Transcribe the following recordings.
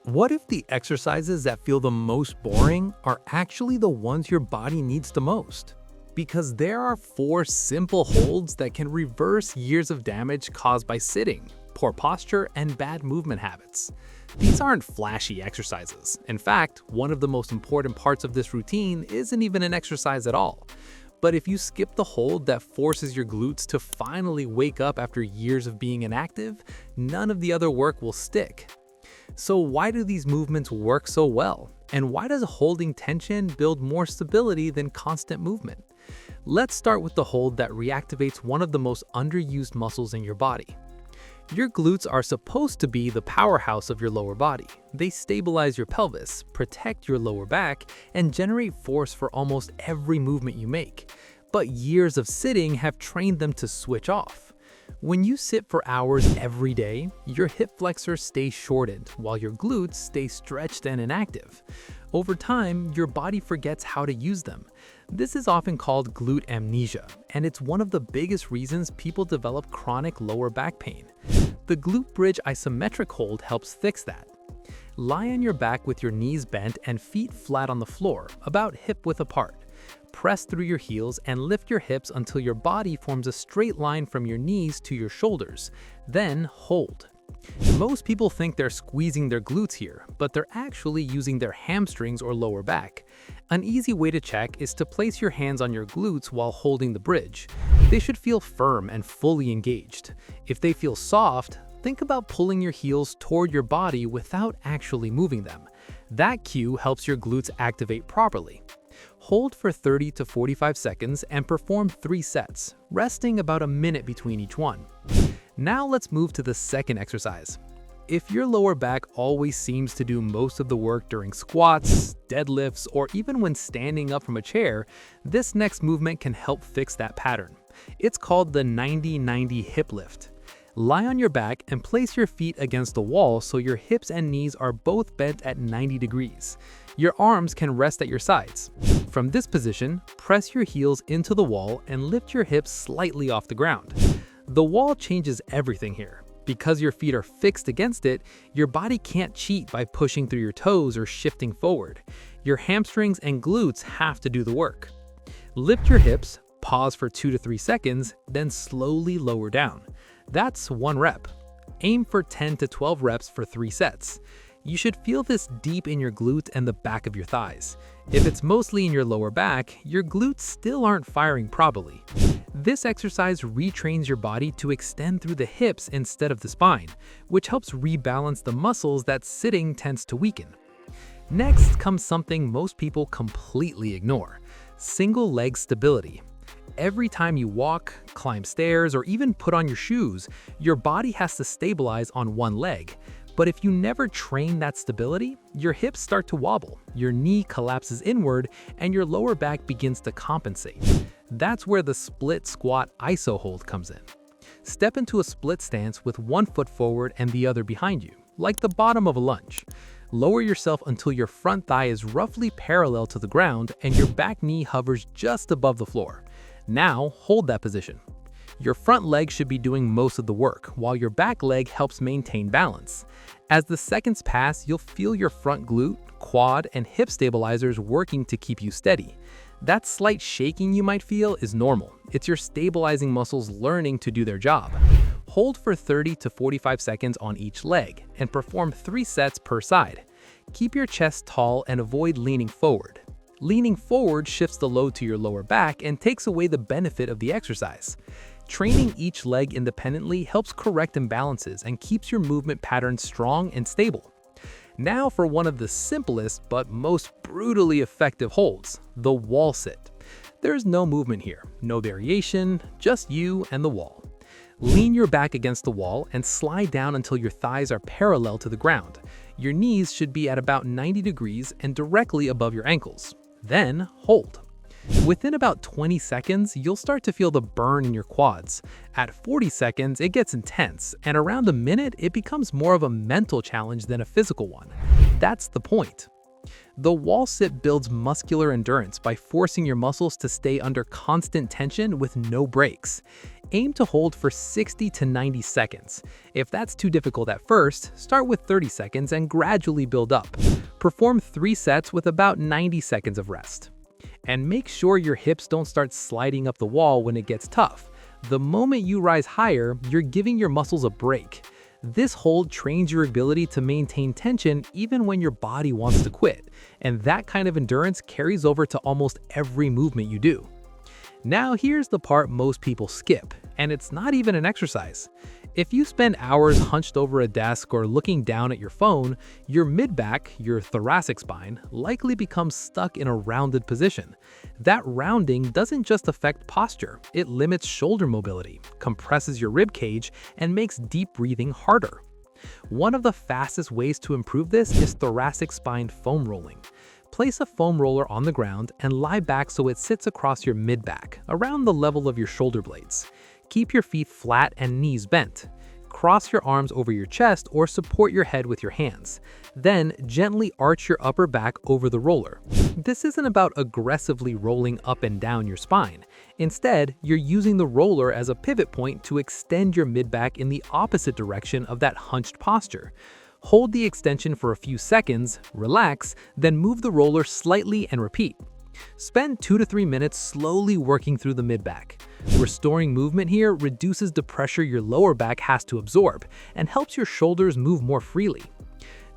What if the exercises that feel the most boring are actually the ones your body needs the most? Because there are 4 simple holds that can reverse years of damage caused by sitting, poor posture, and bad movement habits. These aren't flashy exercises. In fact, one of the most important parts of this routine isn't even an exercise at all. But if you skip the hold that forces your glutes to finally wake up after years of being inactive, none of the other work will stick. So why do these movements work so well? And why does holding tension build more stability than constant movement? Let's start with the hold that reactivates one of the most underused muscles in your body. Your glutes are supposed to be the powerhouse of your lower body. They stabilize your pelvis, protect your lower back, and generate force for almost every movement you make. But years of sitting have trained them to switch off. When you sit for hours every day, your hip flexors stay shortened while your glutes stay stretched and inactive. Over time, your body forgets how to use them. This is often called glute amnesia, and it's one of the biggest reasons people develop chronic lower back pain. The glute bridge isometric hold helps fix that. Lie on your back with your knees bent and feet flat on the floor, about hip-width apart. Press through your heels and lift your hips until your body forms a straight line from your knees to your shoulders. Then hold. Most people think they're squeezing their glutes here, but they're actually using their hamstrings or lower back. An easy way to check is to place your hands on your glutes while holding the bridge. They should feel firm and fully engaged. If they feel soft, think about pulling your heels toward your body without actually moving them. That cue helps your glutes activate properly. Hold for 30 to 45 seconds and perform 3 sets, resting about a minute between each one. Now let's move to the second exercise. If your lower back always seems to do most of the work during squats, deadlifts, or even when standing up from a chair, this next movement can help fix that pattern. It's called the 90-90 hip lift. Lie on your back and place your feet against the wall so your hips and knees are both bent at 90 degrees. Your arms can rest at your sides. From this position, press your heels into the wall and lift your hips slightly off the ground. The wall changes everything here. Because your feet are fixed against it, your body can't cheat by pushing through your toes or shifting forward. Your hamstrings and glutes have to do the work. Lift your hips, pause for 2 to 3 seconds, then slowly lower down. That's 1 rep. Aim for 10 to 12 reps for 3 sets. You should feel this deep in your glute and the back of your thighs. If it's mostly in your lower back, your glutes still aren't firing properly. This exercise retrains your body to extend through the hips instead of the spine, which helps rebalance the muscles that sitting tends to weaken. Next comes something most people completely ignore: single leg stability. Every time you walk, climb stairs, or even put on your shoes, your body has to stabilize on one leg. But if you never train that stability, your hips start to wobble, your knee collapses inward, and your lower back begins to compensate. That's where the split squat iso hold comes in. Step into a split stance with one foot forward and the other behind you, like the bottom of a lunge. Lower yourself until your front thigh is roughly parallel to the ground and your back knee hovers just above the floor. Now, hold that position. Your front leg should be doing most of the work, while your back leg helps maintain balance. As the seconds pass, you'll feel your front glute, quad, and hip stabilizers working to keep you steady. That slight shaking you might feel is normal. It's your stabilizing muscles learning to do their job. Hold for 30 to 45 seconds on each leg, and perform 3 sets per side. Keep your chest tall and avoid leaning forward. Leaning forward shifts the load to your lower back and takes away the benefit of the exercise. Training each leg independently helps correct imbalances and keeps your movement patterns strong and stable. Now for one of the simplest but most brutally effective holds, the wall sit. There's no movement here, no variation, just you and the wall. Lean your back against the wall and slide down until your thighs are parallel to the ground. Your knees should be at about 90 degrees and directly above your ankles. Then hold. Within about 20 seconds, you'll start to feel the burn in your quads. At 40 seconds, it gets intense, and around a minute, it becomes more of a mental challenge than a physical one. That's the point. The wall sit builds muscular endurance by forcing your muscles to stay under constant tension with no breaks. Aim to hold for 60 to 90 seconds. If that's too difficult at first, start with 30 seconds and gradually build up. Perform 3 sets with about 90 seconds of rest. And make sure your hips don't start sliding up the wall when it gets tough. The moment you rise higher, you're giving your muscles a break. This hold trains your ability to maintain tension even when your body wants to quit, and that kind of endurance carries over to almost every movement you do. Now here's the part most people skip, and it's not even an exercise. If you spend hours hunched over a desk or looking down at your phone, your mid-back, your thoracic spine, likely becomes stuck in a rounded position. That rounding doesn't just affect posture, it limits shoulder mobility, compresses your rib cage, and makes deep breathing harder. One of the fastest ways to improve this is thoracic spine foam rolling. Place a foam roller on the ground and lie back so it sits across your mid-back, around the level of your shoulder blades. Keep your feet flat and knees bent. Cross your arms over your chest or support your head with your hands. Then gently arch your upper back over the roller. This isn't about aggressively rolling up and down your spine. Instead, you're using the roller as a pivot point to extend your mid-back in the opposite direction of that hunched posture. Hold the extension for a few seconds, relax, then move the roller slightly and repeat. Spend 2 to 3 minutes slowly working through the mid-back. Restoring movement here reduces the pressure your lower back has to absorb and helps your shoulders move more freely.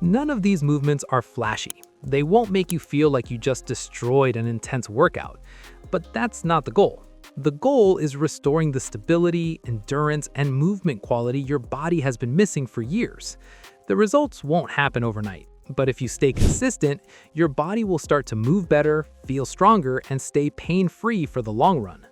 None of these movements are flashy. They won't make you feel like you just destroyed an intense workout. But that's not the goal. The goal is restoring the stability, endurance, and movement quality your body has been missing for years. The results won't happen overnight, but if you stay consistent, your body will start to move better, feel stronger, and stay pain-free for the long run.